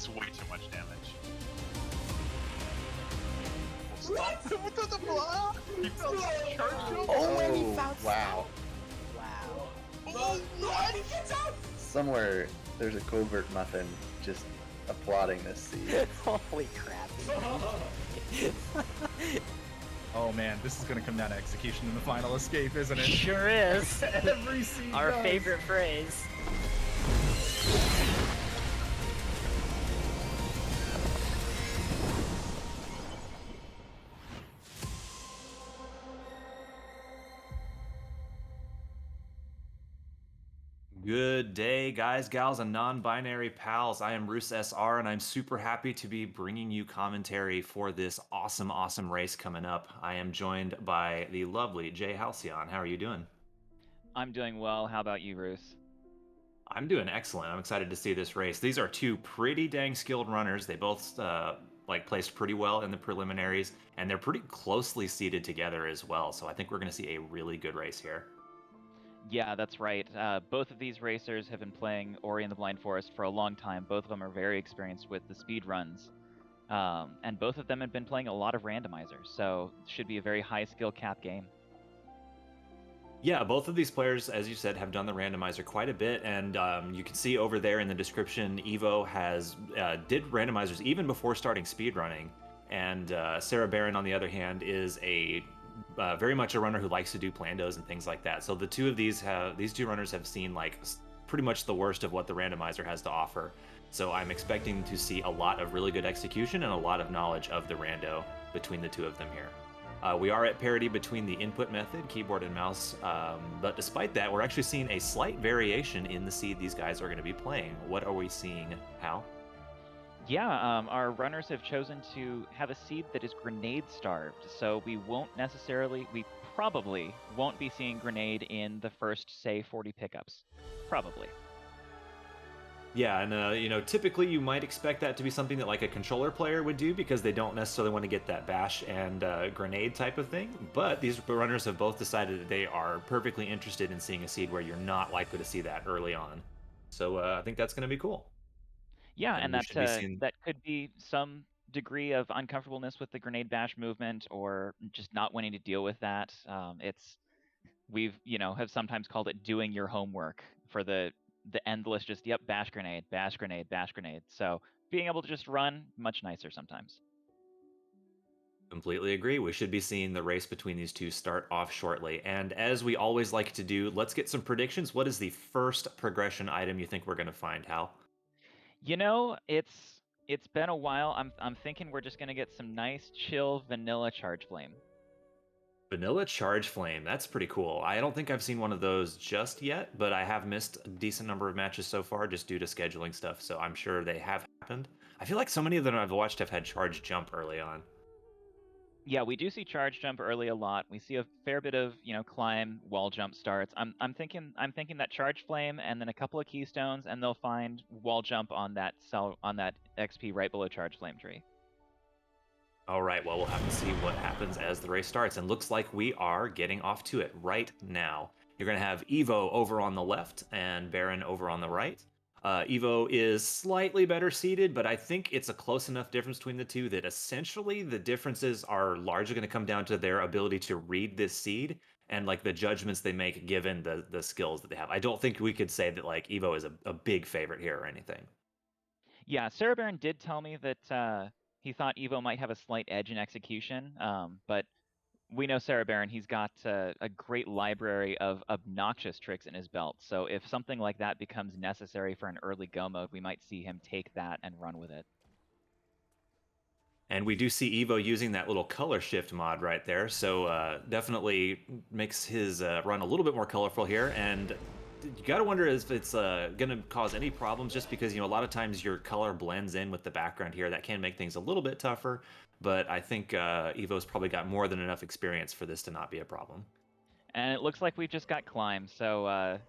is way too much damage. Stop him with the block! He fell charge jump! Oh, and he found wow. Wow. Oh, And he gets out! Somewhere there's a covert muffin just applauding this seed. Holy crap. Oh man, this is gonna come down to execution in the final escape, isn't it? Sure is. Every seed Our does. favorite phrase. Good day, guys, gals, and non-binary pals. I am Roos SR, and I'm super happy to be bringing you commentary for this awesome race coming up. I am joined by the lovely Jay Halcyon. How are you doing? I'm doing well. How about you, Roos? I'm doing excellent. I'm excited to see this race. These are two pretty dang skilled runners. They both placed pretty well in the preliminaries, and they're pretty closely seated together as well. So I think we're going to see a really good race here. Yeah, that's right. Both of these racers have been playing Ori and the Blind Forest for a long time. Both of them are very experienced with the speed runs. And both of them have been playing a lot of Randomizer, so it should be a very high skill cap game. Yeah, both of these players, as you said, have done the randomizer quite a bit, and you can see over there in the description, Evo has did randomizers even before starting speedrunning, and cereberon, on the other hand, is a very much a runner who likes to do plandos and things like that. So the two of these two runners have seen like pretty much the worst of what the randomizer has to offer. So I'm expecting to see a lot of really good execution and a lot of knowledge of the rando between the two of them here. We are at parity between the input method, keyboard and mouse, but despite that, we're actually seeing a slight variation in the seed these guys are going to be playing. What are we seeing, Hal? Yeah, our runners have chosen to have a seed that is grenade starved, so we probably won't be seeing grenade in the first, say, 40 pickups. Probably. Yeah, and typically you might expect that to be something that like a controller player would do because they don't necessarily want to get that bash and grenade type of thing. But these runners have both decided that they are perfectly interested in seeing a seed where you're not likely to see that early on. So I think that's going to be cool. Yeah, and that seeing... that could be some degree of uncomfortableness with the grenade bash movement, or just not wanting to deal with that. We've have sometimes called it doing your homework for the endless just bash grenade, bash grenade, bash grenade. So being able to just run, much nicer sometimes. Completely agree. We should be seeing the race between these two start off shortly. And as we always like to do, let's get some predictions. What is the first progression item you think we're going to find, Hal? It's been a while. I'm thinking we're just gonna get some nice chill vanilla charge flame. Vanilla Charge Flame, that's pretty cool. I don't think I've seen one of those just yet, but I have missed a decent number of matches so far just due to scheduling stuff, so I'm sure they have happened. I feel like so many of them I've watched have had Charge Jump early on. Yeah, we do see charge jump early a lot. We see a fair bit of, climb, wall jump starts. I'm thinking that charge flame and then a couple of keystones, and they'll find wall jump on that XP right below charge flame tree. All right, well, we'll have to see what happens as the race starts, and looks like we are getting off to it right now. You're going to have Evo over on the left and Baron over on the right. Evo is slightly better seated, but I think it's a close enough difference between the two that essentially the differences are largely going to come down to their ability to read this seed and like the judgments they make given the skills that they have. I don't think we could say that like Evo is a big favorite here or anything. Yeah, cereberon did tell me that he thought Evo might have a slight edge in execution, but we know cereberon, he's got a great library of obnoxious tricks in his belt, so if something like that becomes necessary for an early go mode, we might see him take that and run with it. And we do see Evo using that little color shift mod right there, so definitely makes his run a little bit more colorful here, and you gotta wonder if it's gonna cause any problems just because, a lot of times your color blends in with the background here. That can make things a little bit tougher, but I think Evo's probably got more than enough experience for this to not be a problem. And it looks like we've just got climb, so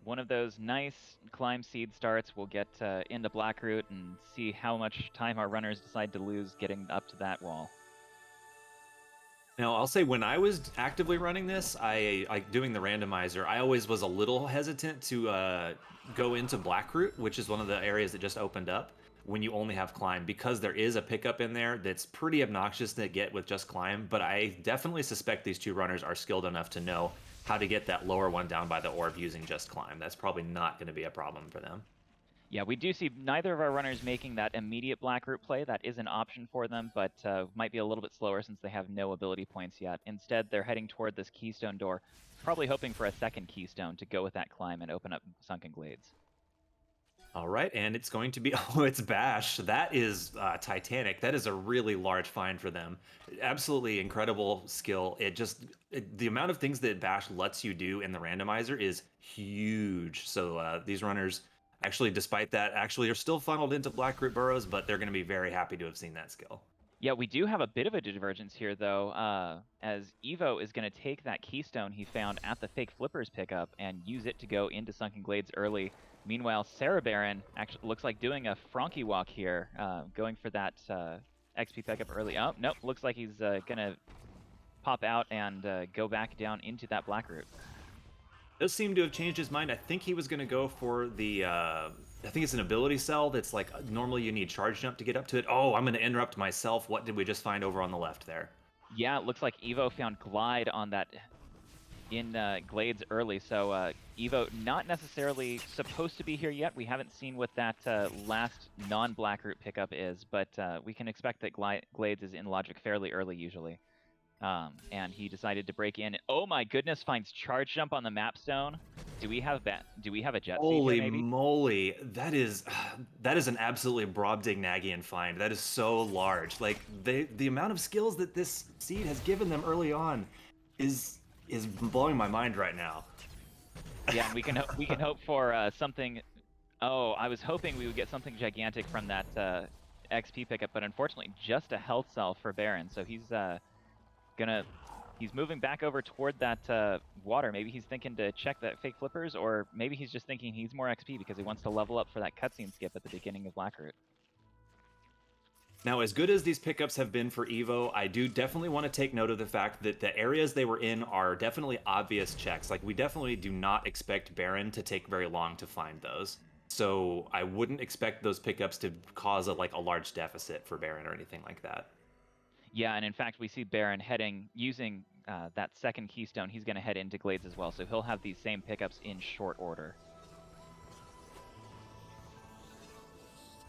one of those nice climb seed starts. We'll get into Blackroot and see how much time our runners decide to lose getting up to that wall. Now, I'll say when I was actively running this, doing the randomizer, I always was a little hesitant to go into Blackroot, which is one of the areas that just opened up. when you only have climb, because there is a pickup in there that's pretty obnoxious to get with just climb. But I definitely suspect these two runners are skilled enough to know how to get that lower one down by the orb using just climb. That's probably not going to be a problem for them. Yeah, we do see neither of our runners making that immediate black root play. That is an option for them, but might be a little bit slower since they have no ability points yet. Instead, they're heading toward this keystone door, probably hoping for a second keystone to go with that climb and open up Sunken Glades. All right, and it's going to be, oh, it's Bash. That is Titanic. That is a really large find for them. Absolutely incredible skill. The amount of things that Bash lets you do in the randomizer is huge. So these runners, actually, despite that, actually are still funneled into Black Root Burrows, but they're going to be very happy to have seen that skill. Yeah, we do have a bit of a divergence here, though, as Evo is going to take that keystone he found at the Fake Flippers pickup and use it to go into Sunken Glades early. Meanwhile, cereberon actually looks like doing a Frankie walk here, going for that XP pickup early. Oh, nope, looks like he's going to pop out and go back down into that Black Root. Does seem to have changed his mind. I think he was going to go for the, I think it's an ability cell that's like, normally you need charge jump to get up to it. Oh, I'm going to interrupt myself. What did we just find over on the left there? Yeah, it looks like Evo found glide on that in Glades early, so Evo not necessarily supposed to be here yet. We haven't seen what that last non-Black Root pickup is, but we can expect that Glades is in logic fairly early usually. And he decided to break in. Oh my goodness! Finds charge jump on the map stone. Do we have a jet? Holy seed here, maybe? moly! That is an absolutely Brobdingnagian find. That is so large. Like the amount of skills that this seed has given them early on is blowing my mind right now. Yeah, and we can hope for something. Oh, I was hoping we would get something gigantic from that XP pickup, but unfortunately, just a health cell for Baron. So he's moving back over toward that water. Maybe he's thinking to check that Fake Flippers, or maybe he's just thinking he's more XP because he wants to level up for that cutscene skip at the beginning of Black Root. Now, as good as these pickups have been for Evo, I do definitely want to take note of the fact that the areas they were in are definitely obvious checks. Like, we definitely do not expect Baron to take very long to find those. So I wouldn't expect those pickups to cause a large deficit for Baron or anything like that. Yeah, and in fact, we see Baron using that second keystone. He's going to head into Glades as well, so he'll have these same pickups in short order.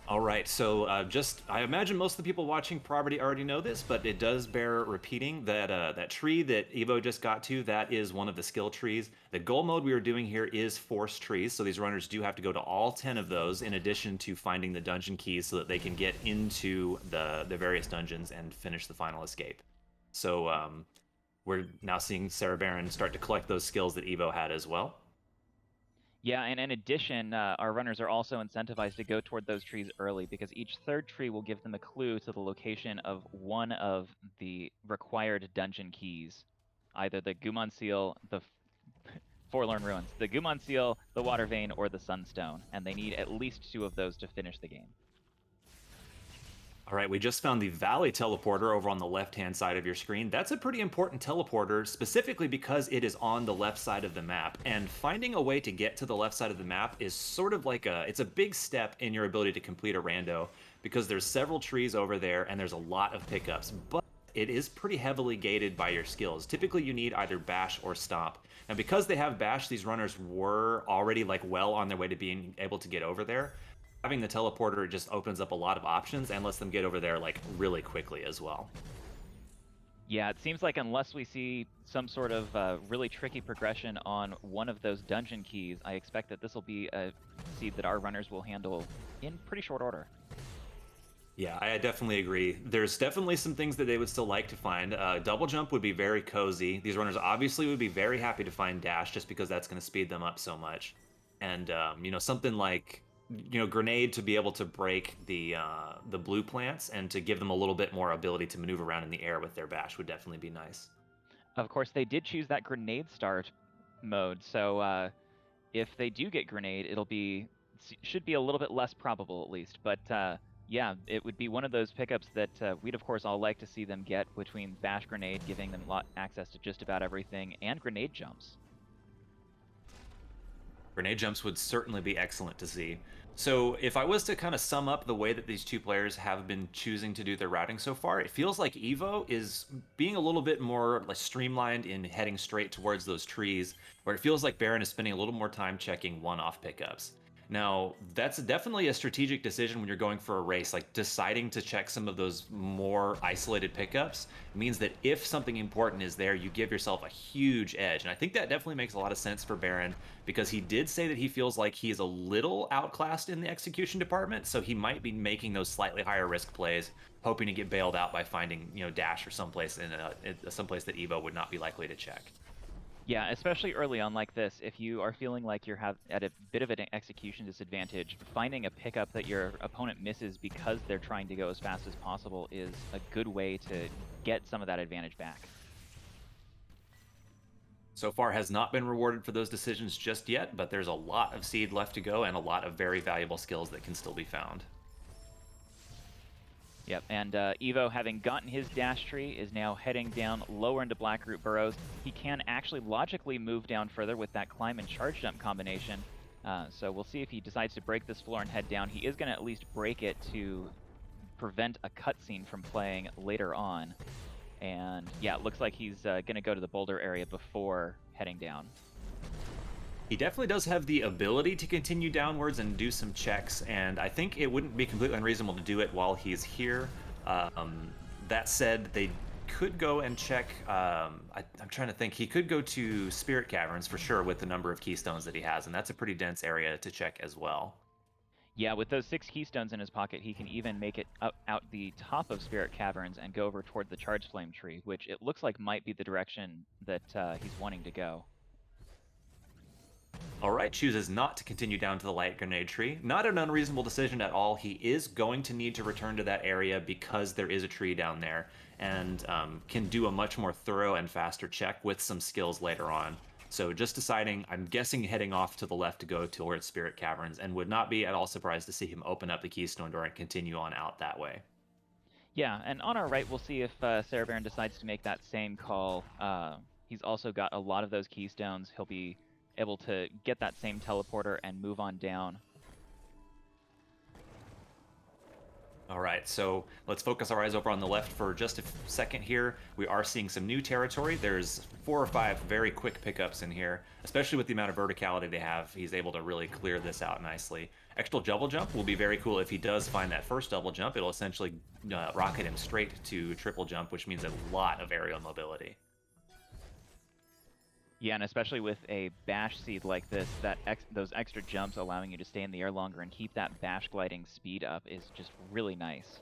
All right, so I imagine most of the people watching probably already know this, but it does bear repeating that that tree that Evo just got to, that is one of the skill trees. The goal mode we are doing here is force trees, so these runners do have to go to all 10 of those in addition to finding the dungeon keys so that they can get into the various dungeons and finish the final escape. So we're now seeing cereberon start to collect those skills that Evo had as well. Yeah, and in addition, our runners are also incentivized to go toward those trees early because each third tree will give them a clue to the location of one of the required dungeon keys. Either the Gumon Seal, the Forlorn Ruins, the Gumon Seal, the Water Vein, or the Sunstone, and they need at least 2 of those to finish the game. All right, we just found the Valley Teleporter over on the left-hand side of your screen. That's a pretty important teleporter, specifically because it is on the left side of the map. And finding a way to get to the left side of the map is sort of like it's a big step in your ability to complete a rando, because there's several trees over there and there's a lot of pickups. But it is pretty heavily gated by your skills. Typically, you need either Bash or Stomp. And because they have Bash, these runners were already well on their way to being able to get over there. Having the teleporter just opens up a lot of options and lets them get over there really quickly as well. Yeah, it seems like unless we see some sort of really tricky progression on one of those dungeon keys, I expect that this will be a seed that our runners will handle in pretty short order. Yeah, I definitely agree. There's definitely some things that they would still like to find. Double jump would be very cozy. These runners obviously would be very happy to find dash just because that's going to speed them up so much. And, something like grenade to be able to break the blue plants and to give them a little bit more ability to maneuver around in the air with their bash would definitely be nice. Of course, they did choose that grenade start mode, so if they do get grenade, should be a little bit less probable at least. But yeah, it would be one of those pickups that we'd of course all like to see them get between bash grenade, giving them access to just about everything, and grenade jumps. Grenade jumps would certainly be excellent to see. So if I was to kind of sum up the way that these two players have been choosing to do their routing so far, it feels like Evo is being a little bit more like streamlined in heading straight towards those trees, where it feels like Baron is spending a little more time checking one-off pickups. Now, that's definitely a strategic decision when you're going for a race. Like deciding to check some of those more isolated pickups means that if something important is there, you give yourself a huge edge. And I think that definitely makes a lot of sense for Baron because he did say that he feels like he is a little outclassed in the execution department. So he might be making those slightly higher risk plays, hoping to get bailed out by finding, Dash or someplace someplace that Evo would not be likely to check. Yeah, especially early on like this, if you are feeling like you're at a bit of an execution disadvantage, finding a pickup that your opponent misses because they're trying to go as fast as possible is a good way to get some of that advantage back. So far has not been rewarded for those decisions just yet, but there's a lot of seed left to go and a lot of very valuable skills that can still be found. Yep, and Evo, having gotten his dash tree, is now heading down lower into Blackroot Burrows. He can actually logically move down further with that climb and charge jump combination. So we'll see if he decides to break this floor and head down. He is going to at least break it to prevent a cutscene from playing later on. And yeah, it looks like he's going to go to the boulder area before heading down. He definitely does have the ability to continue downwards and do some checks, and I think it wouldn't be completely unreasonable to do it while he's here. That said, they could go and check, I'm trying to think, he could go to Spirit Caverns for sure with the number of keystones that he has, and that's a pretty dense area to check as well. Yeah, with those 6 keystones in his pocket, he can even make it out the top of Spirit Caverns and go over toward the Charge Flame tree, which it looks like might be the direction that he's wanting to go. Alright, chooses not to continue down to the light grenade tree. Not an unreasonable decision at all. He is going to need to return to that area because there is a tree down there, and can do a much more thorough and faster check with some skills later on. So just deciding, I'm guessing heading off to the left to go towards Spirit Caverns, and would not be at all surprised to see him open up the Keystone Door and continue on out that way. Yeah, and on our right, we'll see if cereberon decides to make that same call. He's also got a lot of those keystones. He'll be able to get that same teleporter and move on down. All right, so let's focus our eyes over on the left for just a second here. We are seeing some new territory. There's 4 or 5 very quick pickups in here, especially with the amount of verticality they have. He's able to really clear this out nicely. Extra double jump will be very cool if he does find that first double jump. It'll essentially rocket him straight to triple jump, which means a lot of aerial mobility. Yeah, and especially with a bash seed like this, those extra jumps allowing you to stay in the air longer and keep that bash gliding speed up is just really nice.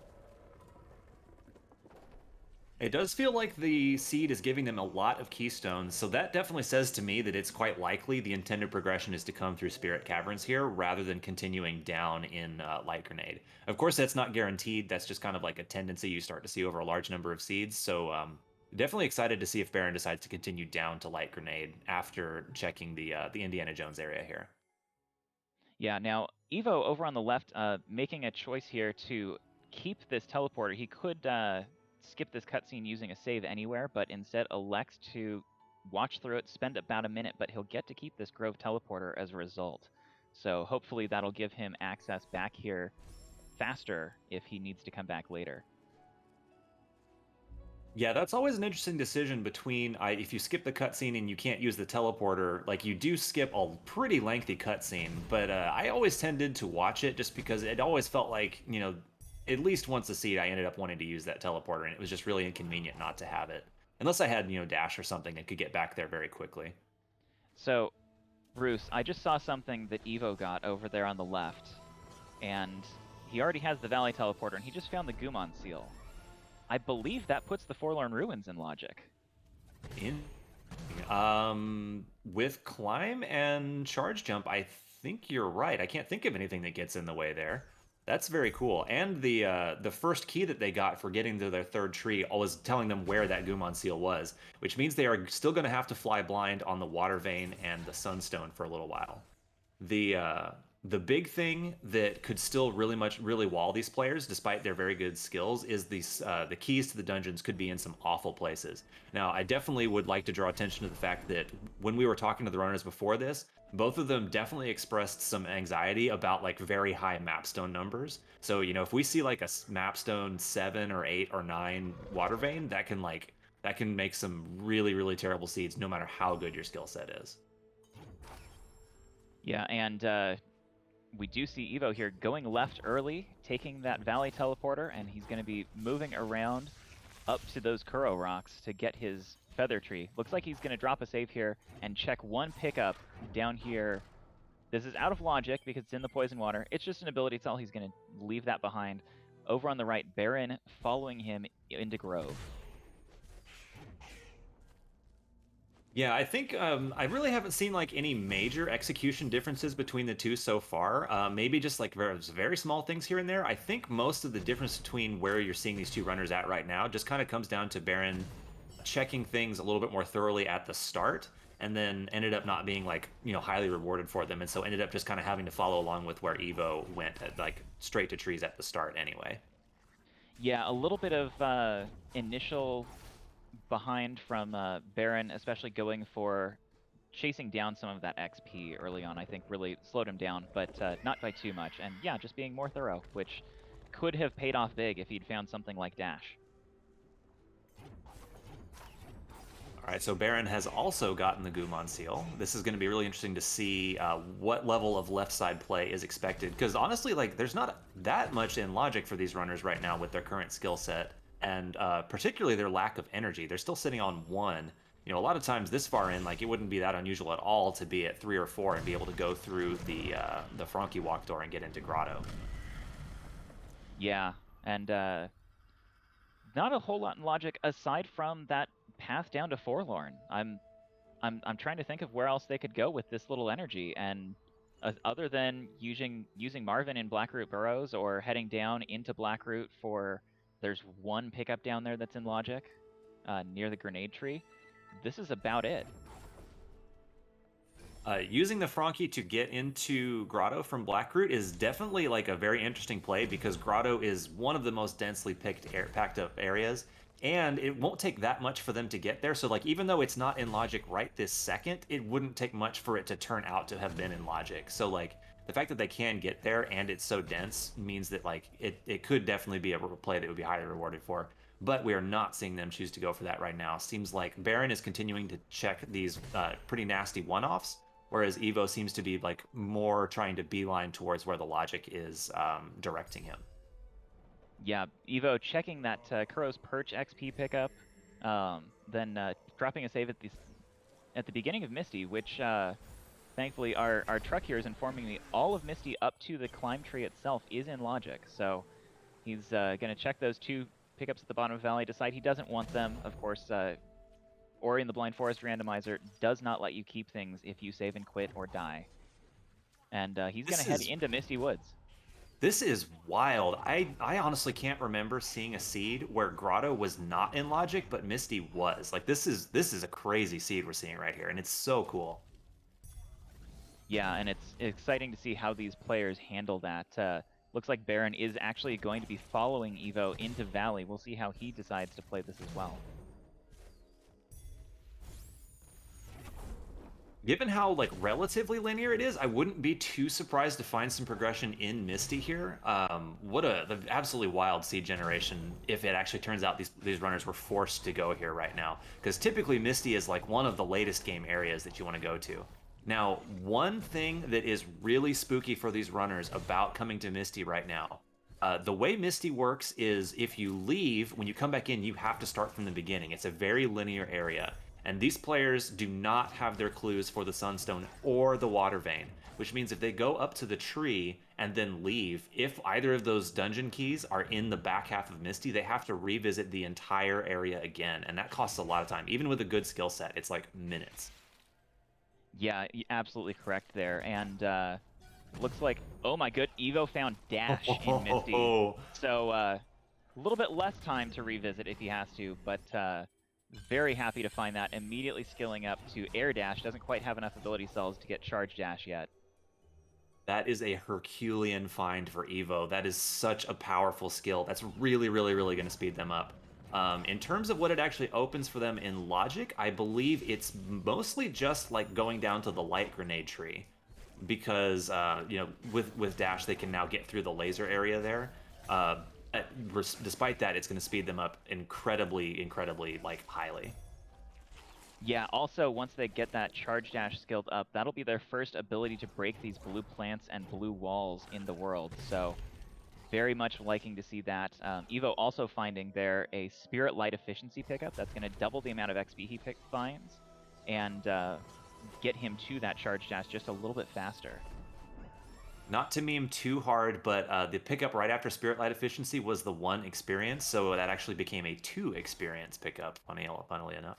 It does feel like the seed is giving them a lot of keystones, so that definitely says to me that it's quite likely the intended progression is to come through Spirit Caverns here rather than continuing down in Light Grenade. Of course, that's not guaranteed. That's just kind of like a tendency you start to see over a large number of seeds, so definitely excited to see if Baron decides to continue down to Light Grenade after checking the Indiana Jones area here. Yeah, now Evo over on the left making a choice here to keep this teleporter. He could skip this cutscene using a save anywhere, but instead elects to watch through it, spend about a minute, but he'll get to keep this Grove teleporter as a result. So hopefully that'll give him access back here faster if he needs to come back later. Yeah, that's always an interesting decision between if you skip the cutscene and you can't use the teleporter, like you do skip a pretty lengthy cutscene, but I always tended to watch it just because it always felt like, at least once a seed I ended up wanting to use that teleporter, and it was just really inconvenient not to have it. Unless I had, Dash or something that could get back there very quickly. So, Bruce, I just saw something that Evo got over there on the left, and he already has the Valley teleporter, and he just found the Gumon seal. I believe that puts the Forlorn Ruins in logic. With climb and charge jump, I think you're right. I can't think of anything that gets in the way there. That's very cool. And the first key that they got for getting to their third tree was telling them where that Gumon seal was, which means they are still going to have to fly blind on the Water Vein and the Sunstone for a little while. The big thing that could still really wall these players, despite their very good skills, is the keys to the dungeons could be in some awful places. Now, I definitely would like to draw attention to the fact that when we were talking to the runners before this, both of them definitely expressed some anxiety about like very high mapstone numbers. So, you know, if we see like a mapstone 7 or 8 or 9 water vein, that can make some really, really terrible seeds no matter how good your skill set is. Yeah, and we do see Evo here going left early, taking that Valley Teleporter, and he's going to be moving around up to those Kuro rocks to get his Feather Tree. Looks like he's going to drop a save here and check one pickup down here. This is out of logic because it's in the Poison Water. It's just an ability cell. He's going to leave that behind. Over on the right, Baron following him into Grove. Yeah, I think I really haven't seen like any major execution differences between the two so far. Maybe just like very small things here and there. I think most of the difference between where you're seeing these two runners at right now just kind of comes down to Baron checking things a little bit more thoroughly at the start, and then ended up not being like, you know, highly rewarded for them, and so ended up just kind of having to follow along with where Evo went at, like straight to trees at the start anyway. Yeah, a little bit of initial behind from Baron, especially going for chasing down some of that XP early on, I think really slowed him down, but not by too much. And yeah, just being more thorough, which could have paid off big if he'd found something like Dash. All right, so Baron has also gotten the Gumon Seal. This is going to be really interesting to see what level of left side play is expected, because honestly, like, there's not that much in logic for these runners right now with their current skill set, and particularly their lack of energy. They're still sitting on 1. You know, a lot of times this far in, like, it wouldn't be that unusual at all to be at 3 or 4 and be able to go through the Frankie walk door and get into Grotto. Yeah, and not a whole lot in logic aside from that path down to Forlorn. I'm trying to think of where else they could go with this little energy, and other than using Marvin in Blackroot Burrows or heading down into Blackroot for, there's one pickup down there that's in logic near the grenade tree. This is about it. Using the Frankie to get into Grotto from Blackroot is definitely like a very interesting play, because Grotto is one of the most densely packed up areas, and it won't take that much for them to get there. So like, even though it's not in logic right this second, it wouldn't take much for it to turn out to have been in logic. So like, the fact that they can get there and it's so dense means that like it could definitely be a play that would be highly rewarded for. But we are not seeing them choose to go for that right now. Seems like Baron is continuing to check these pretty nasty one-offs, whereas Evo seems to be like more trying to beeline towards where the logic is directing him. Yeah, Evo checking that Kuro's Perch XP pickup, then dropping a save at the beginning of Misty, which thankfully our truck here is informing me all of Misty up to the climb tree itself is in logic. So he's going to check those 2 pickups at the bottom of the valley, decide he doesn't want them. Of course, Ori in the Blind Forest Randomizer does not let you keep things if you save and quit or die. And he's going to head into Misty Woods. This is wild. I honestly can't remember seeing a seed where Grotto was not in logic, but Misty was. Like, this is a crazy seed we're seeing right here, and it's so cool. Yeah, and it's exciting to see how these players handle that. Looks like Baron is actually going to be following Evo into Valley. We'll see how he decides to play this as well. Given how like relatively linear it is, I wouldn't be too surprised to find some progression in Misty here. What the absolutely wild seed generation if it actually turns out these runners were forced to go here right now. Because typically Misty is like one of the latest game areas that you want to go to. Now, one thing that is really spooky for these runners about coming to Misty right now, the way Misty works is if you leave, when you come back in, you have to start from the beginning. It's a very linear area. And these players do not have their clues for the Sunstone or the Water Vein, which means if they go up to the tree and then leave, if either of those dungeon keys are in the back half of Misty, they have to revisit the entire area again, and that costs a lot of time. Even with a good skill set, it's like minutes. Yeah, absolutely correct there. And looks like, oh my good, Evo found Dash in Misty. So a little bit less time to revisit if he has to, but very happy to find that. Immediately skilling up to Air Dash. Doesn't quite have enough ability cells to get Charge Dash yet. That is a Herculean find for Evo. That is such a powerful skill. That's really, really, really going to speed them up. In terms of what it actually opens for them in logic, I believe it's mostly just like going down to the light grenade tree, because with dash they can now get through the laser area there. Despite that, it's going to speed them up incredibly like highly. Yeah, also, once they get that charge dash skilled up, that'll be their first ability to break these blue plants and blue walls in the world, so very much liking to see that. Evo also finding there a Spirit Light efficiency pickup that's going to double the amount of XP he finds, and get him to that charge dash just a little bit faster. Not to meme too hard, but the pickup right after Spirit Light efficiency was the 1 experience, so that actually became a 2 experience pickup, funnily enough.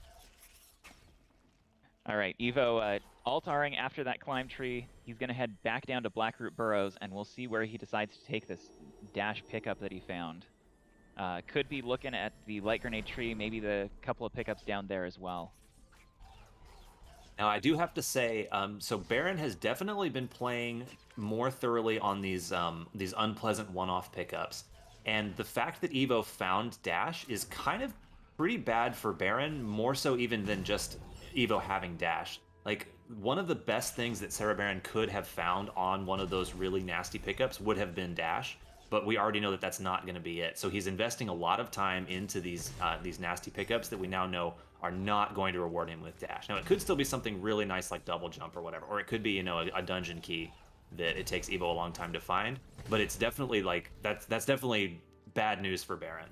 All right, Evo alt-Ring after that climb tree. He's going to head back down to Blackroot Burrows, and we'll see where he decides to take this dash pickup that he found. Could be looking at the light grenade tree, maybe the couple of pickups down there as well. Now, I do have to say, so Baron has definitely been playing more thoroughly on these unpleasant one-off pickups. And the fact that Evo found Dash is kind of pretty bad for Baron, more so even than just Evo having Dash. Like, one of the best things that cereberon could have found on one of those really nasty pickups would have been Dash, but we already know that that's not going to be it. So he's investing a lot of time into these nasty pickups that we now know are not going to reward him with Dash. Now, it could still be something really nice like double jump or whatever, or it could be, a dungeon key that it takes Evo a long time to find, but it's definitely like, that's definitely bad news for Baron.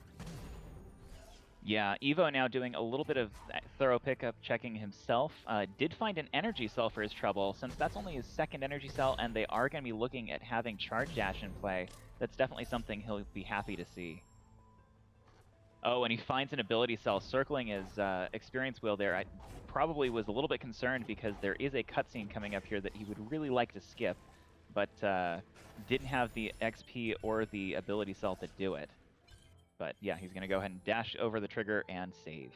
Yeah, Evo now doing a little bit of thorough pickup checking himself. Did find an energy cell for his trouble. Since that's only his 2nd energy cell and they are going to be looking at having charge dash in play, that's definitely something he'll be happy to see. Oh, and he finds an ability cell circling his experience wheel there. I probably was a little bit concerned because there is a cutscene coming up here that he would really like to skip, but didn't have the XP or the ability cell to do it. But yeah, he's going to go ahead and dash over the trigger and save.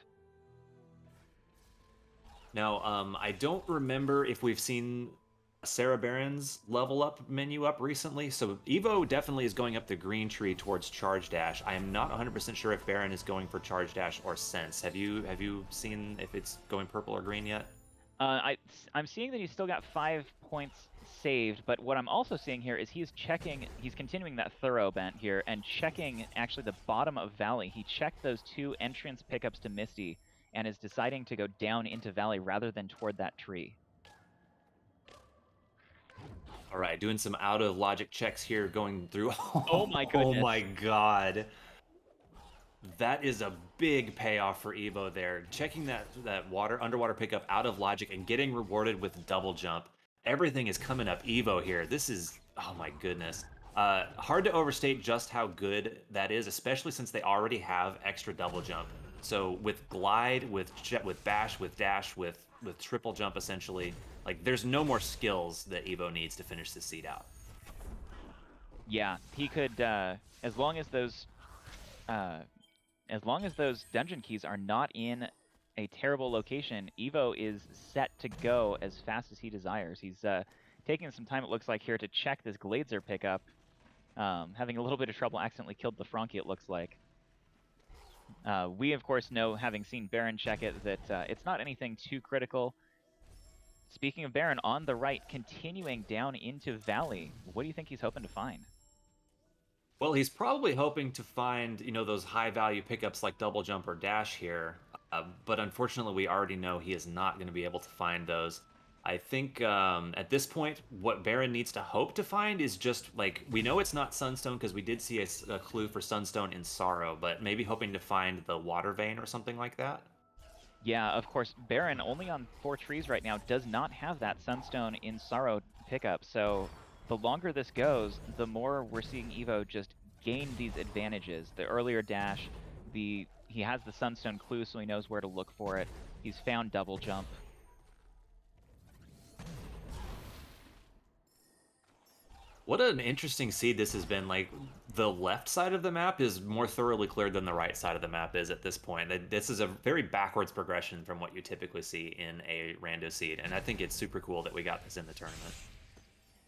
Now, I don't remember if we've seen cereberon's level up menu up recently, so Evo definitely is going up the green tree towards charge dash. I am not 100% sure if Baron is going for charge dash or sense. Have you seen if it's going purple or green yet? I'm seeing that he's still got 5 points saved, but what I'm also seeing here is he's continuing that thorough bent here and checking actually the bottom of Valley. He checked those 2 entrance pickups to Misty and is deciding to go down into Valley rather than toward that tree. All right, doing some out of logic checks here, going through. Oh my goodness. Oh my god. That is a big payoff for Evo there. Checking that underwater pickup out of logic and getting rewarded with double jump. Everything is coming up Evo here. This is, oh my goodness. Hard to overstate just how good that is, especially since they already have extra double jump. So with glide, with bash, with dash, with triple jump essentially, like there's no more skills that Evo needs to finish this seed out. Yeah, he could, as long as those dungeon keys are not in a terrible location, Evo is set to go as fast as he desires. He's taking some time, it looks like, here to check this Glazer pickup. Having a little bit of trouble, accidentally killed the Frankie, it looks like. We, of course, know, having seen Baron check it, that it's not anything too critical. Speaking of Baron, on the right, continuing down into Valley, what do you think he's hoping to find? Well, he's probably hoping to find, those high-value pickups like double jump or dash here, but unfortunately, we already know he is not going to be able to find those. I think at this point, what Baron needs to hope to find is just, like, we know it's not Sunstone because we did see a clue for Sunstone in Sorrow, but maybe hoping to find the water vein or something like that. Yeah, of course, Baron, only on 4 trees right now, does not have that Sunstone in Sorrow pickup, so the longer this goes, the more we're seeing Evo just gain these advantages. The earlier dash, he has the Sunstone clue, so he knows where to look for it. He's found double jump. What an interesting seed this has been. Like, the left side of the map is more thoroughly cleared than the right side of the map is at this point. This is a very backwards progression from what you typically see in a rando seed, and I think it's super cool that we got this in the tournament.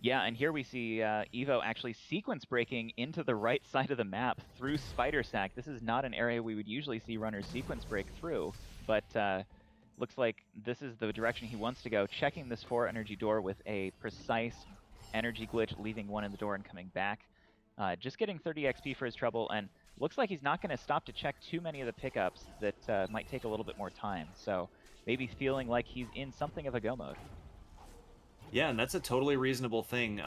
Yeah, and here we see Evo actually sequence breaking into the right side of the map through Spider Sack. This is not an area we would usually see runners sequence break through, but looks like this is the direction he wants to go, checking this 4 energy door with a precise energy glitch, leaving 1 in the door and coming back. Just getting 30 XP for his trouble, and looks like he's not going to stop to check too many of the pickups that might take a little bit more time. So maybe feeling like he's in something of a go mode. Yeah, and that's a totally reasonable thing.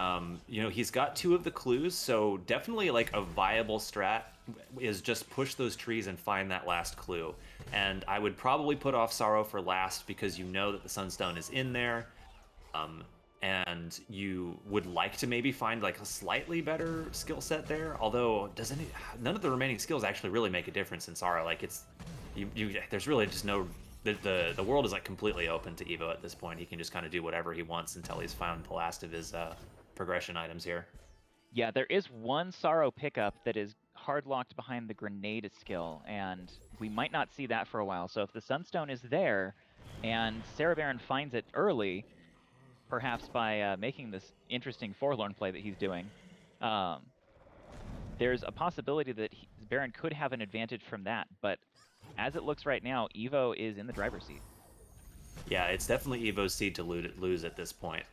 You know, he's got 2 of the clues, so definitely like a viable strat is just push those trees and find that last clue. And I would probably put off Sorrow for last because you know that the Sunstone is in there. And you would like to maybe find like a slightly better skill set there. Although none of the remaining skills actually really make a difference in Sorrow. Like there's really just no. The world is like completely open to Evo at this point. He can just kind of do whatever he wants until he's found the last of his progression items here. Yeah, there is 1 Sorrow pickup that is hard locked behind the grenade skill, and we might not see that for a while. So if the Sunstone is there, and cereberon finds it early, perhaps by making this interesting forlorn play that he's doing, there's a possibility that Baron could have an advantage from that, but as it looks right now, Evo is in the driver's seat. Yeah, it's definitely Evo's seed to lose at this point.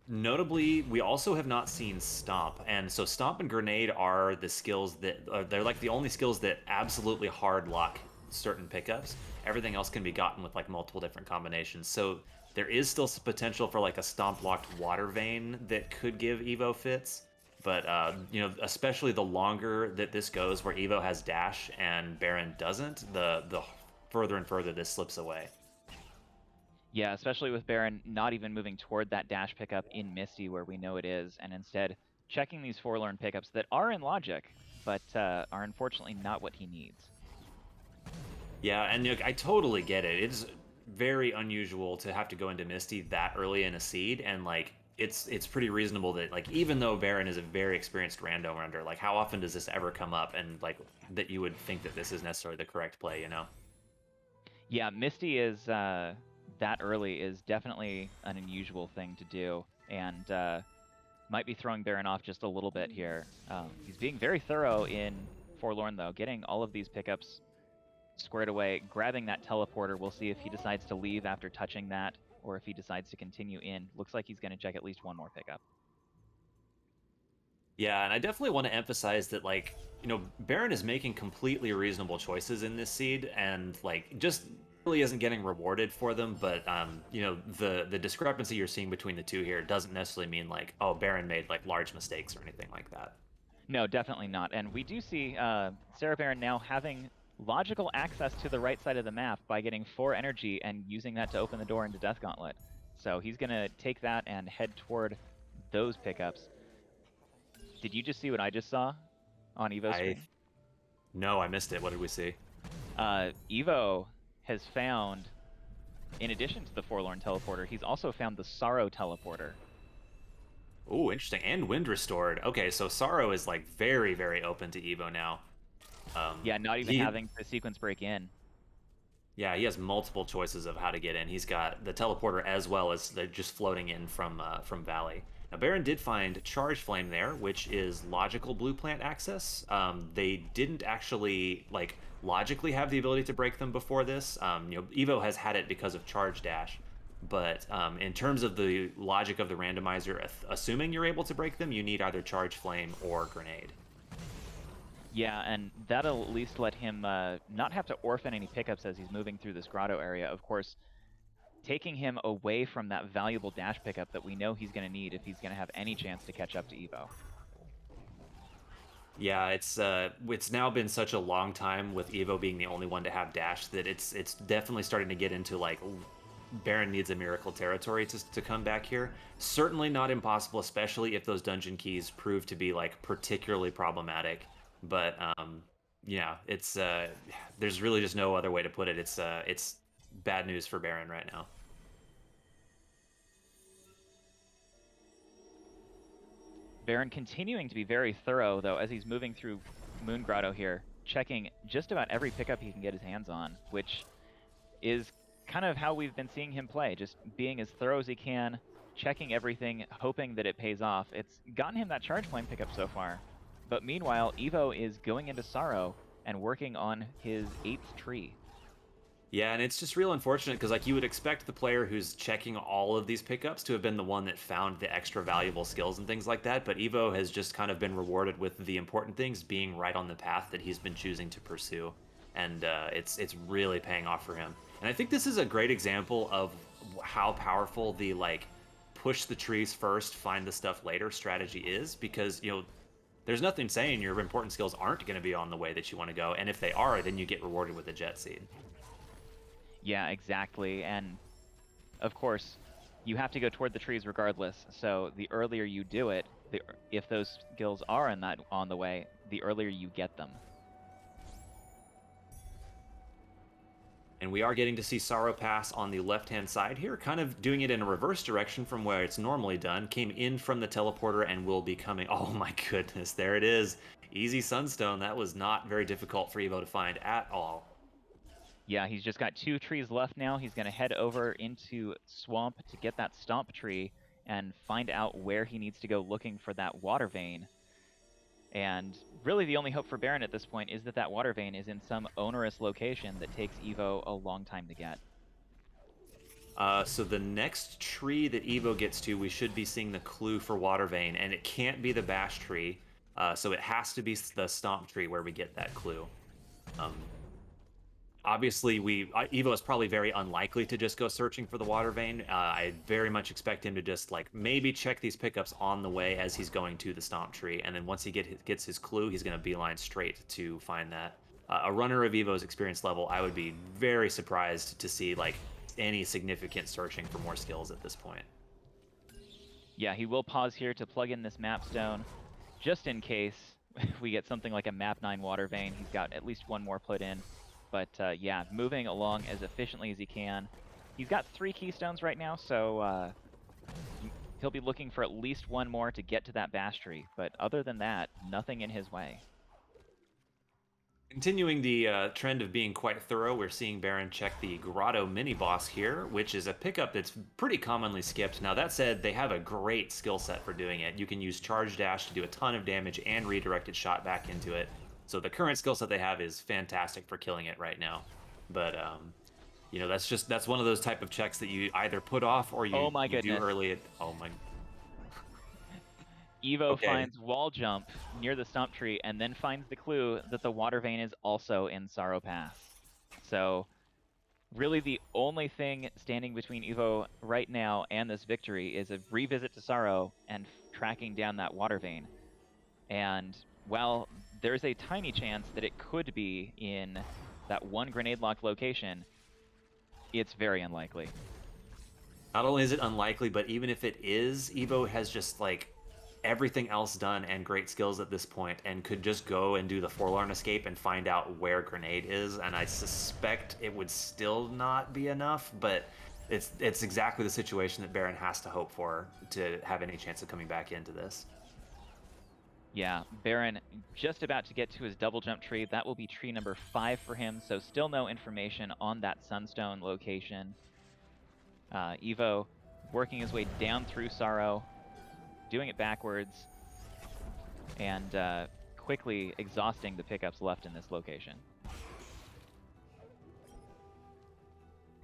Notably, we also have not seen Stomp, and so Stomp and Grenade are the skills that they're like the only skills that absolutely hard lock certain pickups. Everything else can be gotten with like multiple different combinations. So there is still some potential for like a Stomp locked Water Vein that could give Evo fits. But, you know, especially the longer that this goes where Evo has dash and Baron doesn't, the further and further this slips away. Yeah, especially with Baron not even moving toward that dash pickup in Misty where we know it is, and instead checking these forlorn pickups that are in logic, but are unfortunately not what he needs. Yeah, and you know, I totally get it. It's very unusual to have to go into Misty that early in a seed, and like it's pretty reasonable that like even though Baron is a very experienced random runner, like how often does this ever come up, and like that you would think that this is necessarily the correct play, you know? Yeah, Misty is that early is definitely an unusual thing to do, and might be throwing Baron off just a little bit here. He's being very thorough in Forlorn though, getting all of these pickups squared away, grabbing that teleporter. We'll see if he decides to leave after touching that, or if he decides to continue in. Looks like he's going to check at least 1 more pickup. Yeah, and I definitely want to emphasize that, like, you know, Baron is making completely reasonable choices in this seed, and like just really isn't getting rewarded for them. But you know, the discrepancy you're seeing between the two here doesn't necessarily mean like, oh, Baron made like large mistakes or anything like that. No, definitely not. And we do see cereberon now having logical access to the right side of the map by getting 4 energy and using that to open the door into Death Gauntlet. So he's going to take that and head toward those pickups. Did you just see what I just saw on Evo's screen? No, I missed it. What did we see? Evo has found, in addition to the Forlorn teleporter, he's also found the Sorrow teleporter. Oh, interesting. And Wind Restored. Okay, so Sorrow is like very, very open to Evo now. Yeah, not even having the sequence break in. Yeah, he has multiple choices of how to get in. He's got the teleporter as well as the just floating in from Valley. Now, Baron did find Charge Flame there, which is logical blue plant access. They didn't actually like logically have the ability to break them before this. You know, Evo has had it because of Charge Dash, but in terms of the logic of the randomizer, assuming you're able to break them, you need either Charge Flame or Grenade. Yeah, and that'll at least let him not have to orphan any pickups as he's moving through this grotto area. Of course, taking him away from that valuable dash pickup that we know he's going to need if he's going to have any chance to catch up to Evo. Yeah, it's now been such a long time with Evo being the only one to have dash that it's definitely starting to get into like Baron needs a miracle territory to come back here. Certainly not impossible, especially if those dungeon keys prove to be like particularly problematic. But yeah, it's there's really just no other way to put it. It's bad news for Baron right now. Baron continuing to be very thorough though as he's moving through Moon Grotto here, checking just about every pickup he can get his hands on, which is kind of how we've been seeing him play, just being as thorough as he can, checking everything, hoping that it pays off. It's gotten him that charge flame pickup so far. But meanwhile, Evo is going into Sorrow and working on his 8th tree. Yeah, and it's just real unfortunate because like you would expect the player who's checking all of these pickups to have been the one that found the extra valuable skills and things like that, but Evo has just kind of been rewarded with the important things being right on the path that he's been choosing to pursue, and it's really paying off for him. And I think this is a great example of how powerful the like push the trees first, find the stuff later strategy is, because you know there's nothing saying your important skills aren't going to be on the way that you want to go, and if they are, then you get rewarded with a jet seed. Yeah, exactly. And of course, you have to go toward the trees regardless. So the earlier you do it, if those skills are on the way, the earlier you get them. And we are getting to see Sorrow pass on the left-hand side here, kind of doing it in a reverse direction from where it's normally done. Came in from the teleporter and will be coming. Oh my goodness, there it is. Easy Sunstone. That was not very difficult for Evo to find at all. Yeah, he's just got 2 trees left now. He's going to head over into Swamp to get that Stomp tree and find out where he needs to go looking for that water vein. And really the only hope for Baron at this point is that that water vein is in some onerous location that takes Evo a long time to get. So the next tree that Evo gets to, we should be seeing the clue for water vein, and it can't be the bash tree. So it has to be the stomp tree where we get that clue. Obviously, Evo is probably very unlikely to just go searching for the water vein. I very much expect him to just like maybe check these pickups on the way as he's going to the stomp tree, and then once he gets his clue, he's going to beeline straight to find that. A runner of Evo's experience level, I would be very surprised to see like any significant searching for more skills at this point. Yeah, he will pause here to plug in this map stone, just in case we get something like a map 9 water vein. He's got at least one more put in. But yeah, moving along as efficiently as he can. He's got 3 keystones right now, so he'll be looking for at least one more to get to that bash tree. But other than that, nothing in his way. Continuing the trend of being quite thorough, we're seeing Baron check the Grotto mini-boss here, which is a pickup that's pretty commonly skipped. Now that said, they have a great skill set for doing it. You can use Charge Dash to do a ton of damage and redirected shot back into it. So the current skill set they have is fantastic for killing it right now. But, you know, that's one of those type of checks that you either put off or you do early. Oh my. Evo finds wall jump near the stomp tree and then finds the clue that the water vein is also in Sorrow Pass. So really the only thing standing between Evo right now and this victory is a revisit to Sorrow and tracking down that water vein. And while there's a tiny chance that it could be in that one grenade locked location, it's very unlikely. Not only is it unlikely, but even if it is, Evo has just like everything else done and great skills at this point and could just go and do the Forlorn Escape and find out where grenade is, and I suspect it would still not be enough, but it's exactly the situation that Baron has to hope for to have any chance of coming back into this. Yeah, Baron just about to get to his double jump tree. That will be tree number 5 for him, so still no information on that Sunstone location. Evo working his way down through Sorrow, doing it backwards, and quickly exhausting the pickups left in this location.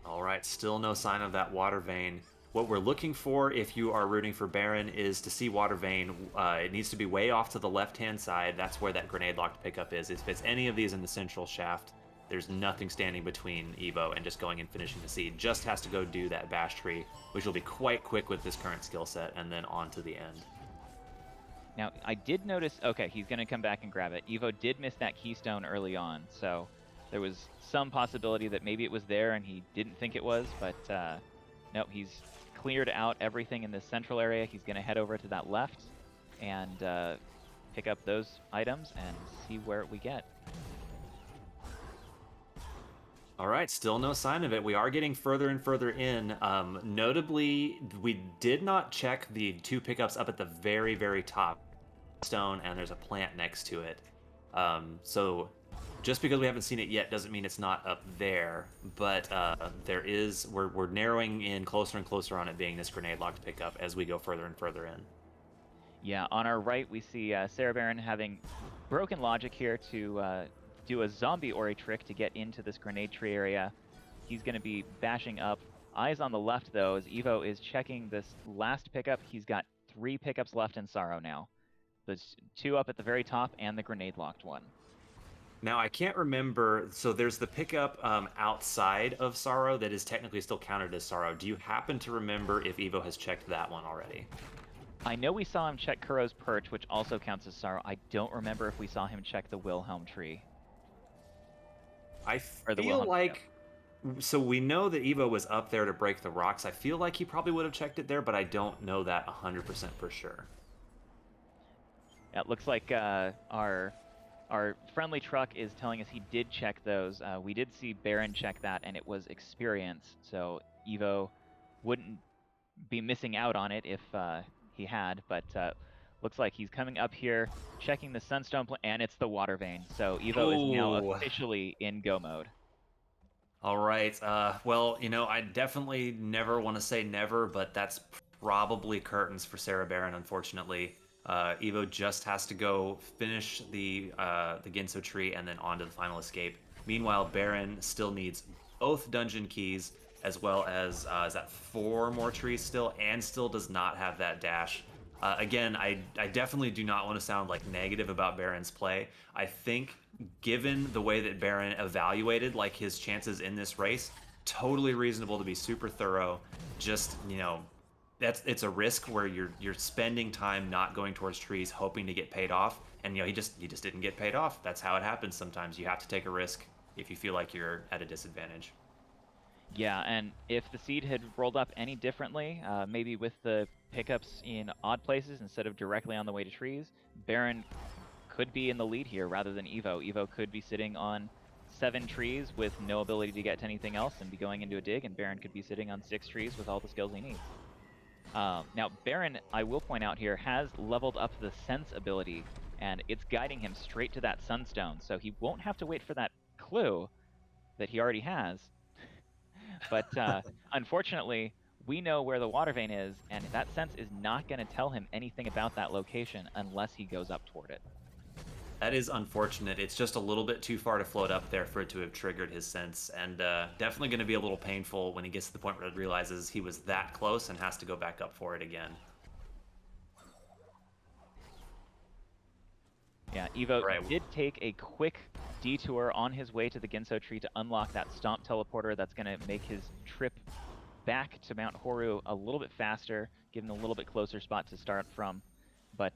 All right, still no sign of that water vein. What we're looking for, if you are rooting for Baron, is to see water vein. It needs to be way off to the left-hand side. That's where that grenade-locked pickup is. If it's any of these in the central shaft, there's nothing standing between Evo and just going and finishing the seed. Just has to go do that bash tree, which will be quite quick with this current skill set, and then on to the end. Now, I did notice, okay, he's going to come back and grab it. Evo did miss that keystone early on, so there was some possibility that maybe it was there and he didn't think it was, but nope, he's cleared out everything in this central area. He's going to head over to that left and pick up those items and see where we get. All right, still no sign of it. We are getting further and further in. Notably, we did not check the 2 pickups up at the very, very top stone, and there's a plant next to it. So just because we haven't seen it yet doesn't mean it's not up there. But there is, we're narrowing in closer and closer on it being this grenade locked pickup as we go further and further in. Yeah, on our right we see cereberon having broken logic here to do a zombie ori trick to get into this grenade tree area. He's going to be bashing up. Eyes on the left, though, as Evo is checking this last pickup. He's got 3 pickups left in Sorrow now. There's 2 up at the very top and the grenade-locked one. Now, I can't remember. So there's the pickup outside of Sorrow that is technically still counted as Sorrow. Do you happen to remember if Evo has checked that one already? I know we saw him check Kuro's Perch, which also counts as Sorrow. I don't remember if we saw him check the Wilhelm tree. I feel like... So we know that Evo was up there to break the rocks. I feel like he probably would have checked it there, but I don't know that 100% for sure. Yeah, it looks like our friendly truck is telling us he did check those. We did see Baron check that, and it was experience. So Evo wouldn't be missing out on it if he had, but looks like he's coming up here, checking the Sunstone, and it's the water vein. So Evo is now officially in go mode. All right. Well, you know, I definitely never want to say never, but that's probably curtains for cereberon, unfortunately. Evo just has to go finish the Ginso tree and then on to the final escape. Meanwhile, Baron still needs both dungeon keys as well as is that 4 more trees still, and still does not have that dash. Again, I definitely do not want to sound like negative about Baron's play. I think given the way that Baron evaluated like his chances in this race, totally reasonable to be super thorough. Just, you know, it's a risk where you're spending time not going towards trees hoping to get paid off, and you know he just didn't get paid off. That's how it happens sometimes. You have to take a risk if you feel like you're at a disadvantage. Yeah, and if the seed had rolled up any differently, maybe with the pickups in odd places instead of directly on the way to trees, Baron could be in the lead here rather than Evo. Evo could be sitting on 7 trees with no ability to get to anything else and be going into a dig, and Baron could be sitting on 6 trees with all the skills he needs. Now, Baron, I will point out here, has leveled up the Sense ability, and it's guiding him straight to that Sunstone, so he won't have to wait for that clue that he already has. But unfortunately, we know where the water vein is, and that Sense is not going to tell him anything about that location unless he goes up toward it. That is unfortunate. It's just a little bit too far to float up there for it to have triggered his sense, and definitely going to be a little painful when he gets to the point where he realizes he was that close and has to go back up for it again. Yeah, Evo did take a quick detour on his way to the Ginso tree to unlock that Stomp teleporter that's going to make his trip back to Mount Horu a little bit faster, give him a little bit closer spot to start from. But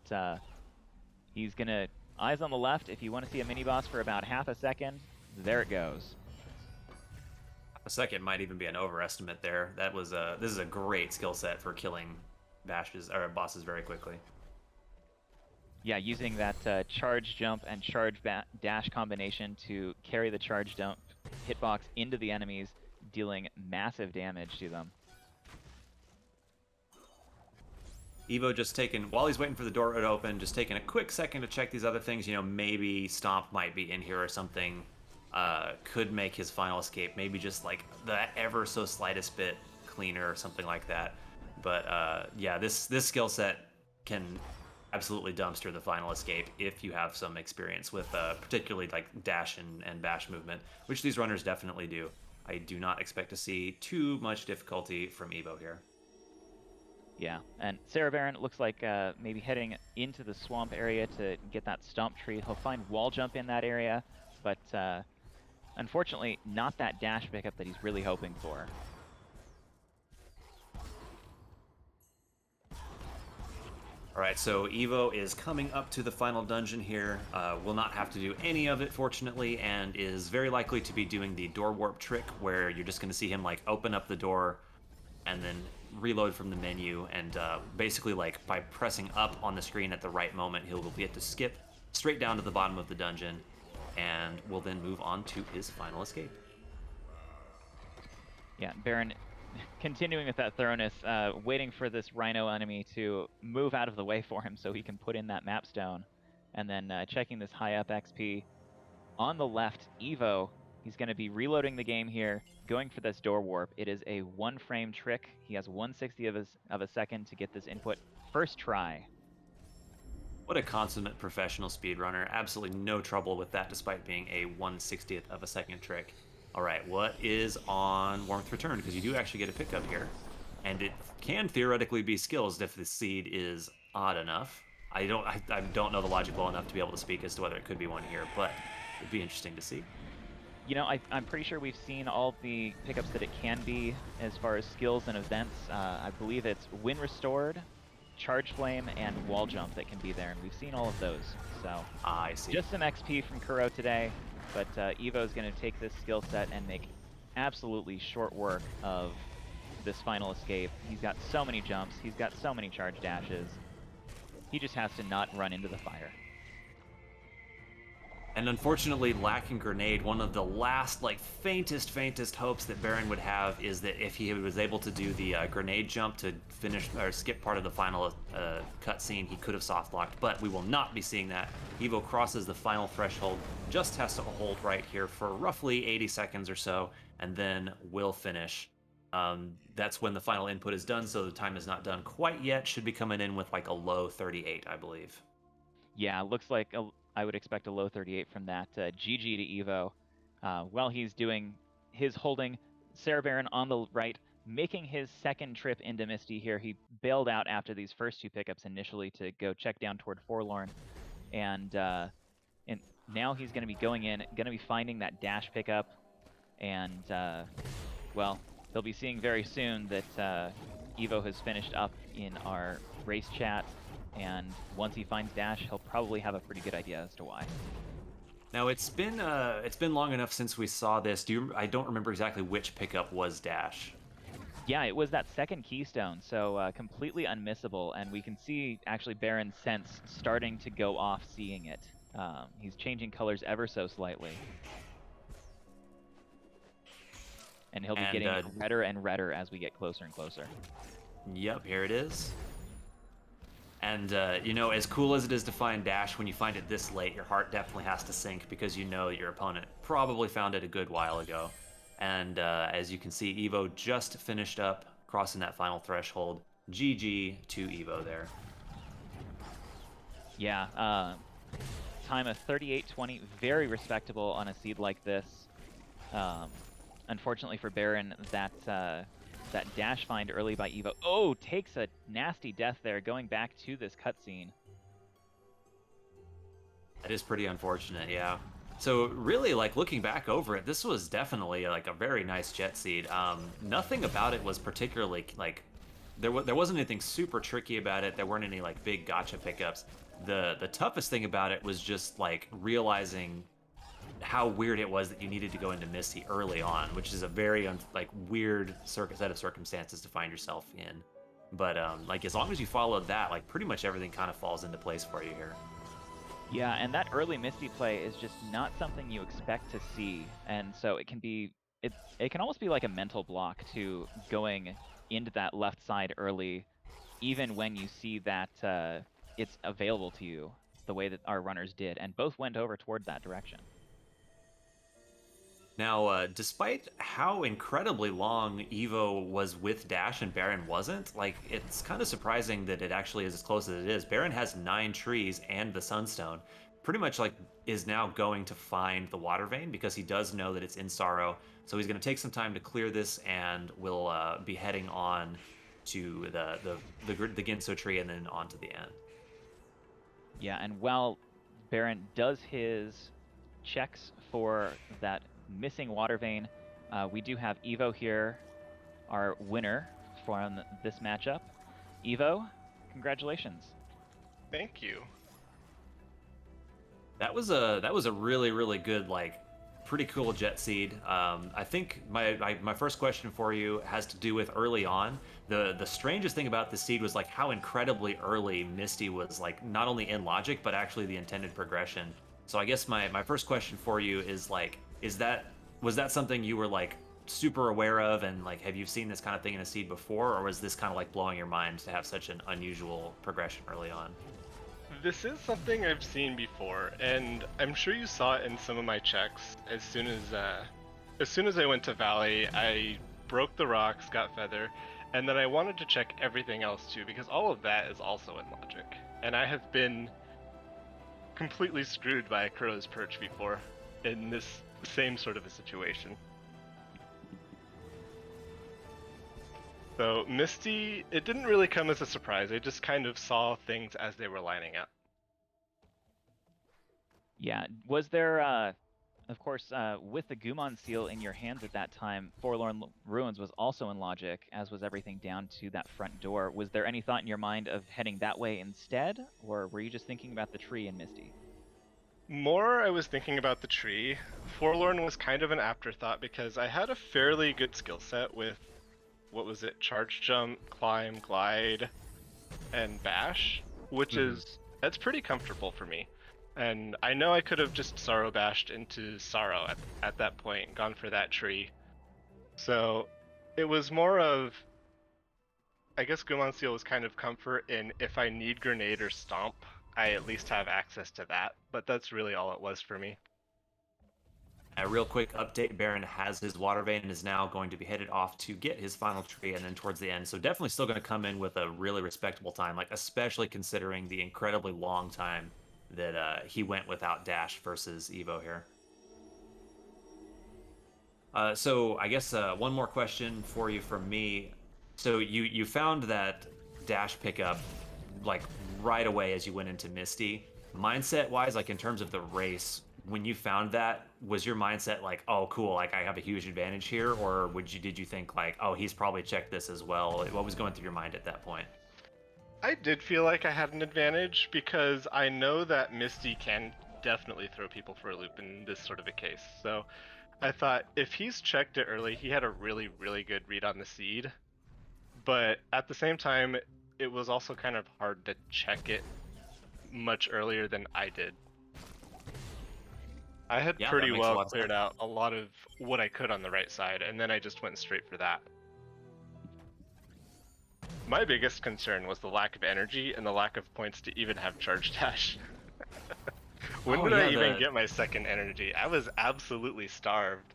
he's going to... Eyes on the left, if you want to see a mini-boss for about half a second, there it goes. A second might even be an overestimate there. That was this is a great skill set for killing bashes or bosses very quickly. Yeah, using that charge jump and charge dash combination to carry the charge jump hitbox into the enemies, dealing massive damage to them. Evo just taking, while he's waiting for the door to open, just taking a quick second to check these other things. You know, maybe Stomp might be in here or something. Could make his final escape maybe just like the ever so slightest bit cleaner or something like that. But yeah, this skill set can absolutely dumpster the final escape if you have some experience with particularly like dash and bash movement, which these runners definitely do. I do not expect to see too much difficulty from Evo here. Yeah, and cereberon looks like maybe heading into the swamp area to get that Stomp tree. He'll find wall jump in that area, but unfortunately not that dash pickup that he's really hoping for. All right, so Evo is coming up to the final dungeon here. Will not have to do any of it, fortunately, and is very likely to be doing the door warp trick, where you're just going to see him like open up the door and then reload from the menu, and basically like by pressing up on the screen at the right moment, he'll be able to skip straight down to the bottom of the dungeon, and will then move on to his final escape. Yeah, Baron continuing with that thoroughness, waiting for this Rhino enemy to move out of the way for him so he can put in that map stone, and then checking this high up XP On the left, Evo, he's going to be reloading the game here, going for this door warp. It is a 1-frame trick. He has 1/60 of a second to get this input. First try. What a consummate professional speedrunner. Absolutely no trouble with that despite being a 1/60th of a second trick. All right, what is on Warmth Return? Because you do actually get a pickup here. And it can theoretically be skills if the seed is odd enough. I don't know the logic well enough to be able to speak as to whether it could be one here, but it'd be interesting to see. You know, I'm pretty sure we've seen all the pickups that it can be as far as skills and events. I believe it's Wind Restored, Charge Flame, and Wall Jump that can be there, and we've seen all of those. So I see. just some XP from Kuro today, but Evo is going to take this skill set and make absolutely short work of this final escape. He's got so many jumps, he's got so many charge dashes. He just has to not run into the fire. And unfortunately, lacking grenade, one of the last, faintest hopes that Baron would have is that if he was able to do the grenade jump to finish or skip part of the final cutscene, he could have soft locked. But we will not be seeing that. Evo crosses the final threshold, just has to hold right here for roughly 80 seconds or so, and then will finish. That's when the final input is done, so the time is not done quite yet. Should be coming in with a low 38, I believe. Yeah, looks like I would expect a low 38 from that. GG to Evo. While he's doing his holding, cereberon on the right, making his second trip into Misty here. He bailed out after these first two pickups initially to go check down toward Forlorn. And now he's going to be going in, going to be finding that dash pickup. And, well, he'll be seeing very soon that Evo has finished up in our race chat. And once he finds dash, he'll probably have a pretty good idea as to why. Now it's been long enough since we saw this. I don't remember exactly which pickup was dash. Yeah, it was that second keystone, so completely unmissable, and we can see actually Baron's sense starting to go off seeing it. He's changing colors ever so slightly. And he'll be getting redder and redder as we get closer and closer. Yep, here it is. And, as cool as it is to find dash, when you find it this late, your heart definitely has to sink because you know that your opponent probably found it a good while ago. And as you can see, Evo just finished up crossing that final threshold. GG to Evo there. Yeah, time of 38:20, very respectable on a seed like this. Unfortunately for Baron, that dash find early by Evo. Oh, takes a nasty death there, going back to this cutscene. That is pretty unfortunate, yeah. So really, looking back over it, this was definitely a very nice jet seed. Nothing about it was particularly there wasn't anything super tricky about it. There weren't any big gotcha pickups. The toughest thing about it was just realizing how weird it was that you needed to go into Misty early on, which is a very weird set of circumstances to find yourself in. But as long as you followed that, pretty much everything kind of falls into place for you here. Yeah, and that early Misty play is just not something you expect to see, and so it can almost be like a mental block to going into that left side early, even when you see that it's available to you the way that our runners did, and both went over toward that direction. Now, despite how incredibly long Evo was with dash and Baron wasn't, it's kind of surprising that it actually is as close as it is. Baron has 9 trees and the Sunstone. Pretty much is now going to find the water vein because he does know that it's in Sorrow. So he's going to take some time to clear this and will be heading on to the Ginso tree and then on to the end. Yeah, and while Baron does his checks for that missing water vein, we do have Evo here, our winner from this matchup. Evo, congratulations. Thank you. That was a really, really good, pretty cool jet seed. I think my first question for you has to do with early on. The strangest thing about the seed was how incredibly early Misty was not only in logic but actually the intended progression. So I guess my first question for you is was that something you were super aware of, and have you seen this kind of thing in a seed before, or was this kind of blowing your mind to have such an unusual progression early on? This is something I've seen before, and I'm sure you saw it in some of my checks. As soon as I went to Valley, I broke the rocks, got Feather, and then I wanted to check everything else too, because all of that is also in Logic. And I have been completely screwed by a Crow's Perch before in this same sort of a situation. So Misty, it didn't really come as a surprise. I just kind of saw things as they were lining up. Yeah. Was there, of course, with the Gumon seal in your hands at that time, Forlorn Ruins was also in Logic, as was everything down to that front door. Was there any thought in your mind of heading that way instead, or were you just thinking about the tree and Misty? More, I was thinking about the tree. Forlorn was kind of an afterthought because I had a fairly good skill set with, what was it, charge jump, climb, glide, and bash, which that's pretty comfortable for me. And I know I could have just Sorrow bashed into Sorrow at that point, gone for that tree. So it was more of, I guess Gumon Seal was kind of comfort in if I need Grenade or Stomp, I at least have access to that, but that's really all it was for me. A real quick update, Baron has his Water Vein and is now going to be headed off to get his final tree and then towards the end. So definitely still going to come in with a really respectable time, like especially considering the incredibly long time that he went without Dash versus Evo here. So I guess one more question for you from me. So you found that Dash pickup like right away as you went into Misty. Mindset-wise, like in terms of the race, when you found that, was your mindset like, oh, cool, like I have a huge advantage here, or did you think like, oh, he's probably checked this as well? What was going through your mind at that point? I did feel like I had an advantage because I know that Misty can definitely throw people for a loop in this sort of a case. So I thought if he's checked it early, he had a really, really good read on the seed. But at the same time, it was also kind of hard to check it much earlier than I did. I had pretty well cleared out a lot of what I could on the right side, and then I just went straight for that. My biggest concern was the lack of energy and the lack of points to even have charge dash. When did I even get my second energy? I was absolutely starved.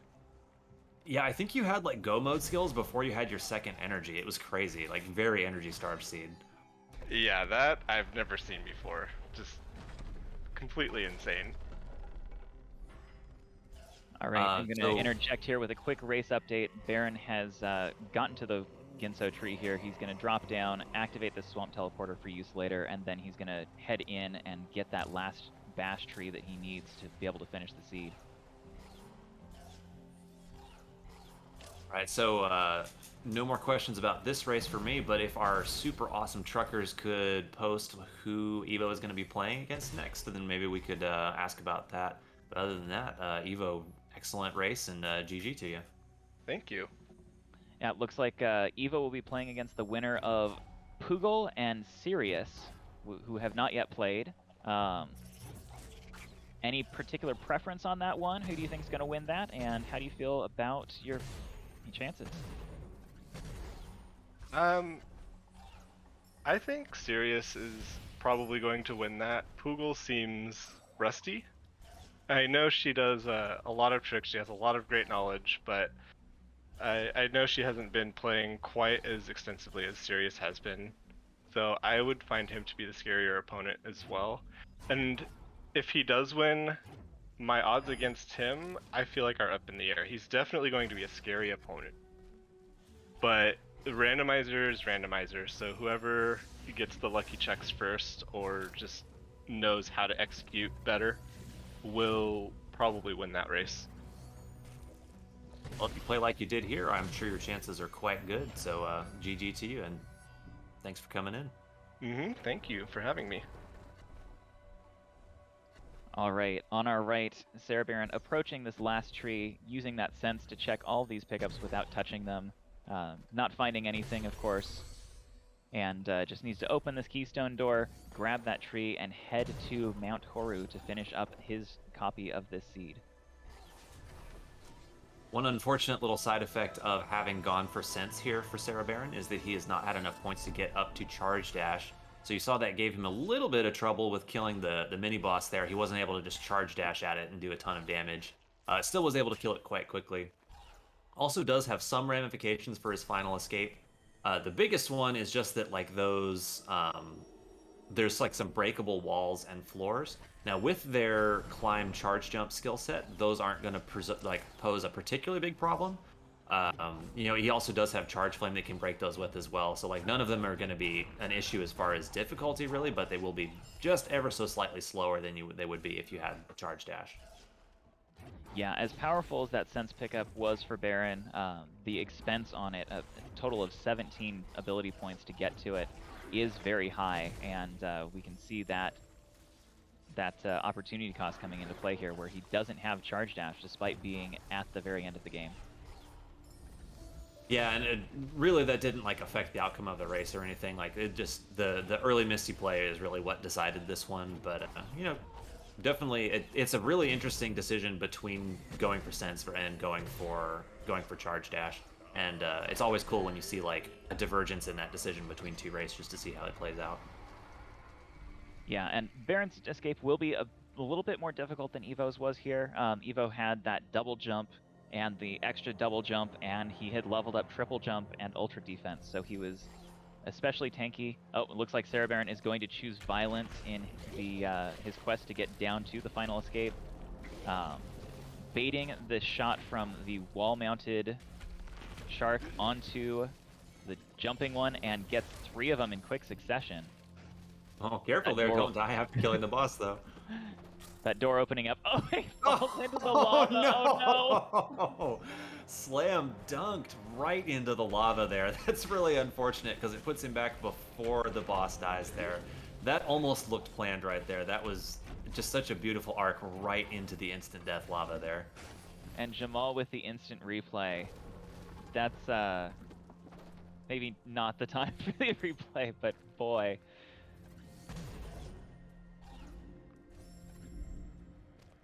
Yeah, I think you had like go mode skills before you had your second energy. It was crazy, like very energy starved seed. Yeah, that I've never seen before. Just completely insane. All right, I'm going to interject here with a quick race update. Baron has gotten to the Ginso tree here. He's going to drop down, activate the Swamp Teleporter for use later, and then he's going to head in and get that last bash tree that he needs to be able to finish the seed. All right, so no more questions about this race for me, but if our super awesome truckers could post who Evo is going to be playing against next, then maybe we could ask about that. But other than that, Evo, excellent race, and GG to you. Thank you. Yeah, it looks like Evo will be playing against the winner of Poogle and Sirius, who have not yet played. Any particular preference on that one? Who do you think is going to win that, and how do you feel about your chances? I think Sirius is probably going to win that. Poogle seems rusty. I know she does a lot of tricks, she has a lot of great knowledge, but I know she hasn't been playing quite as extensively as Sirius has been. So I would find him to be the scarier opponent as well. And if he does win, my odds against him, I feel like are up in the air. He's definitely going to be a scary opponent. But Randomizer is Randomizer, so whoever gets the lucky checks first or just knows how to execute better will probably win that race. Well, if you play like you did here, I'm sure your chances are quite good. So GG to you, and thanks for coming in. Thank you for having me. All right, on our right, cereberon approaching this last tree, using that sense to check all these pickups without touching them. Not finding anything, of course, and just needs to open this keystone door, grab that tree, and head to Mount Horu to finish up his copy of this seed. One unfortunate little side effect of having gone for Sense here for cereberon is that he has not had enough points to get up to Charge Dash. So you saw that gave him a little bit of trouble with killing the mini boss there. He wasn't able to just charge dash at it and do a ton of damage. Still was able to kill it quite quickly. Also does have some ramifications for his final escape. The biggest one is just that like those there's like some breakable walls and floors. Now with their climb charge jump skill set, those aren't going to pose a particularly big problem. You know, he also does have charge flame that can break those with as well. So like none of them are going to be an issue as far as difficulty really, but they will be just ever so slightly slower than they would be if you had charge dash. Yeah, as powerful as that sense pickup was for Baron, the expense on it, a total of 17 ability points to get to it, is very high, and we can see that opportunity cost coming into play here, where he doesn't have charge dash despite being at the very end of the game. Yeah, and really that didn't like affect the outcome of the race or anything. Like it just the early Misty play is really what decided this one. But you know, definitely it's a really interesting decision between going for sense and going for charge dash. And it's always cool when you see like a divergence in that decision between two racers to see how it plays out. Yeah, and Baron's escape will be a little bit more difficult than Evo's was here. Evo had that double jump and the extra double jump, and he had leveled up triple jump and ultra defense, so he was especially tanky. Oh, it looks like cereberon is going to choose violence in his quest to get down to the final escape. Baiting the shot from the wall-mounted shark onto the jumping one and gets 3 of them in quick succession. Oh, careful there, don't die after killing the boss though. That door opening up. Oh, he falls into the lava. Oh no! Slam dunked right into the lava there. That's really unfortunate because it puts him back before the boss dies there. That almost looked planned right there. That was just such a beautiful arc right into the instant death lava there. And Jamal with the instant replay. That's maybe not the time for the replay, but boy.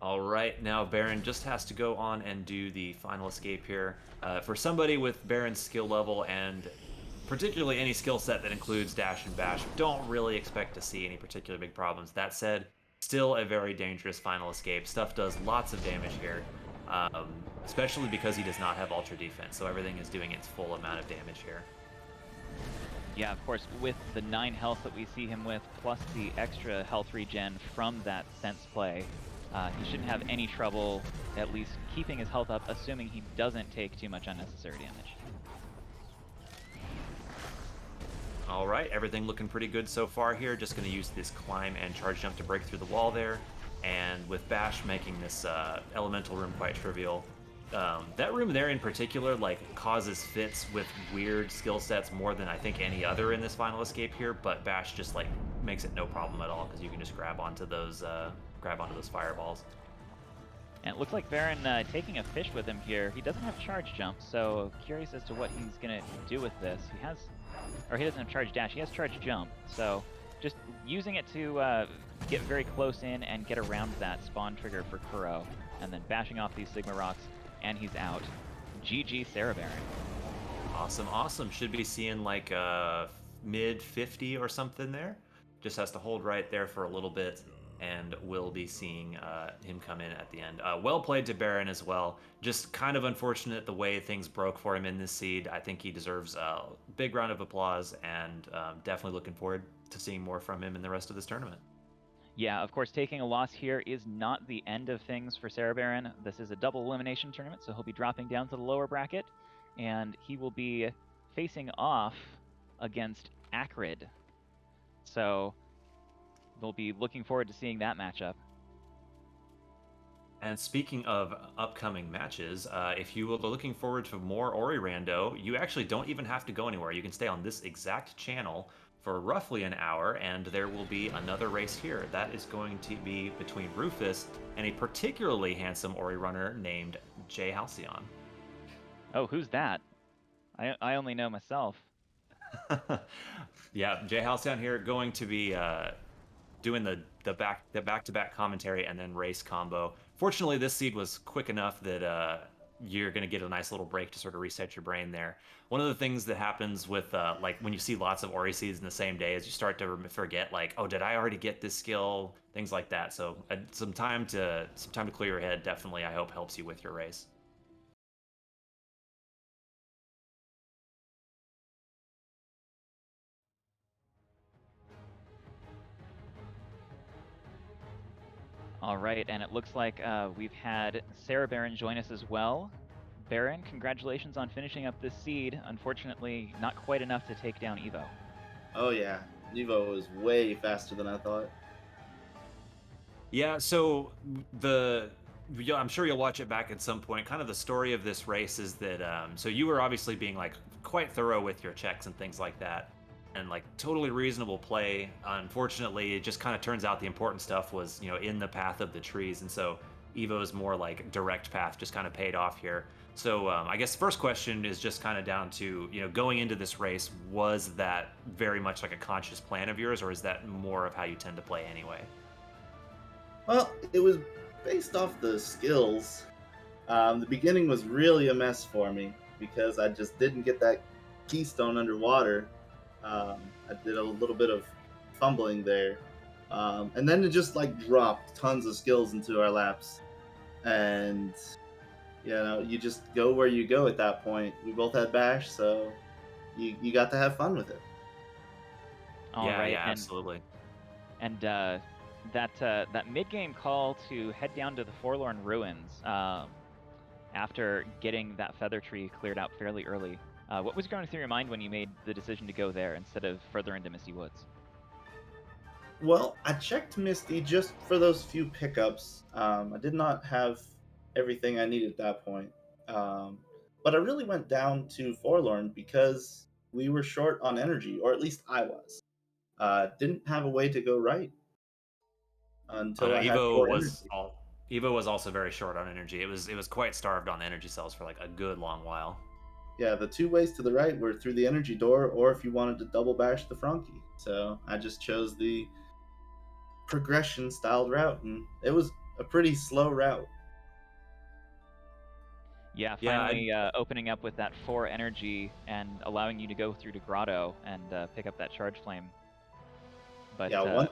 All right, now Baron just has to go on and do the final escape here. For somebody with Baron's skill level and particularly any skill set that includes dash and bash, don't really expect to see any particularly big problems. That said, still a very dangerous final escape. Stuff does lots of damage here, especially because he does not have ultra defense, so everything is doing its full amount of damage here. Yeah, of course, with the 9 health that we see him with, plus the extra health regen from that sense play, he shouldn't have any trouble at least keeping his health up, assuming he doesn't take too much unnecessary damage. All right, everything looking pretty good so far here. Just going to use this climb and charge jump to break through the wall there. And with Bash making this elemental room quite trivial. That room there in particular like causes fits with weird skill sets more than I think any other in this final escape here, but Bash just like makes it no problem at all because you can just grab onto those fireballs. And it looks like Baron taking a fish with him here. He doesn't have charge jump, so curious as to what he's gonna do with this. He doesn't have charge dash, he has charge jump, so just using it to get very close in and get around that spawn trigger for Kuro, and then bashing off these Sigma rocks, and he's out. GG cereberon. Awesome, awesome. Should be seeing like mid 50 or something there. Just has to hold right there for a little bit, and we'll be seeing him come in at the end. Well played to Baron as well. Just kind of unfortunate the way things broke for him in this seed. I think he deserves a big round of applause, and definitely looking forward to seeing more from him in the rest of this tournament. Yeah, of course, taking a loss here is not the end of things for cereberon. This is a double elimination tournament, so he'll be dropping down to the lower bracket, and he will be facing off against Acrid. So we'll be looking forward to seeing that matchup. And speaking of upcoming matches, if you are looking forward to more Ori Rando, you actually don't even have to go anywhere. You can stay on this exact channel for roughly an hour, and there will be another race here. That is going to be between Rufus and a particularly handsome Ori runner named Jay Halcyon. Oh, who's that? I only know myself. Yeah, Jay Halcyon here going to be doing the back-to-back commentary and then race combo. Fortunately, this seed was quick enough that you're going to get a nice little break to sort of reset your brain there. One of the things that happens with like when you see lots of Ori seeds in the same day is you start to forget like, oh, did I already get this skill? Things like that. So some time to clear your head definitely I hope helps you with your race. All right, and it looks like we've had cereberon join us as well. Baron, congratulations on finishing up this seed. Unfortunately, not quite enough to take down Evo. Oh yeah, Evo was way faster than I thought. Yeah, so I'm sure you'll watch it back at some point. Kind of the story of this race is that so you were obviously being like quite thorough with your checks and things like that, and like totally reasonable play. Unfortunately, it just kind of turns out the important stuff was in the path of the trees, and so Evo's more like direct path just kind of paid off here. So I guess the first question is just kind of down to going into this race, was that very much like a conscious plan of yours, or is that more of how you tend to play anyway? Well, it was based off the skills. The beginning was really a mess for me because I just didn't get that keystone underwater. I did a little bit of fumbling there. And then it just like dropped tons of skills into our laps. And, you just go where you go at that point. We both had bash, so you got to have fun with it. All right, yeah, absolutely. And that mid-game call to head down to the Forlorn Ruins after getting that feather tree cleared out fairly early. What was going through your mind when you made the decision to go there instead of further into Misty Woods? Well, I checked Misty just for those few pickups. I did not have everything I needed at that point. But I really went down to Forlorn because we were short on energy, or at least I was. Didn't have a way to go right Oh until no, I had more energy. Evo was also very short on energy. It was quite starved on energy cells for like a good long while. Yeah, the two ways to the right were through the energy door, or if you wanted to double bash the Frankie. So I just chose the progression styled route, and it was a pretty slow route. Yeah, Yeah, finally opening up with that 4 energy and allowing you to go through to Grotto and pick up that charge flame. But Yeah,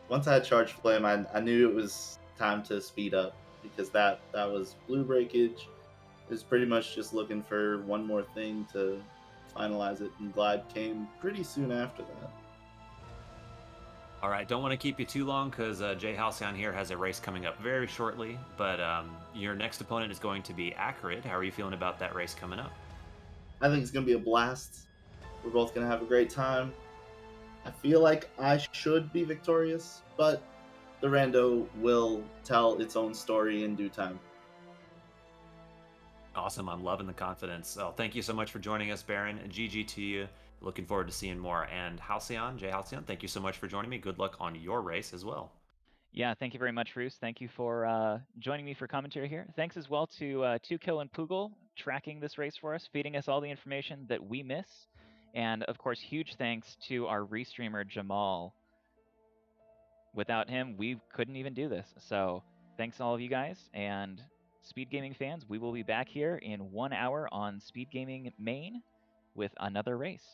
once I had charged flame, I knew it was time to speed up because that was blue breakage. It was pretty much just looking for one more thing to finalize it, and Glide came pretty soon after that. all right, don't want to keep you too long because Jay Halcyon here has a race coming up very shortly. But your next opponent is going to be Acrid. How are you feeling about that race coming up? I think it's gonna be a blast. We're both gonna have a great time. I feel like I should be victorious, but the rando will tell its own story in due time. Awesome. I'm loving the confidence. So thank you so much for joining us, Baron. GG to you. Looking forward to seeing more. And Halcyon, Jay Halcyon, thank you so much for joining me. Good luck on your race as well. yeah, thank you very much, Roos. Thank you for joining me for commentary here. Thanks as well to 2Kill and Poogle tracking this race for us, feeding us all the information that we miss. And of course, huge thanks to our restreamer, Jamal. Without him, we couldn't even do this. So thanks all of you guys. And Speed Gaming fans, we will be back here in 1 hour on Speed Gaming Main with another race.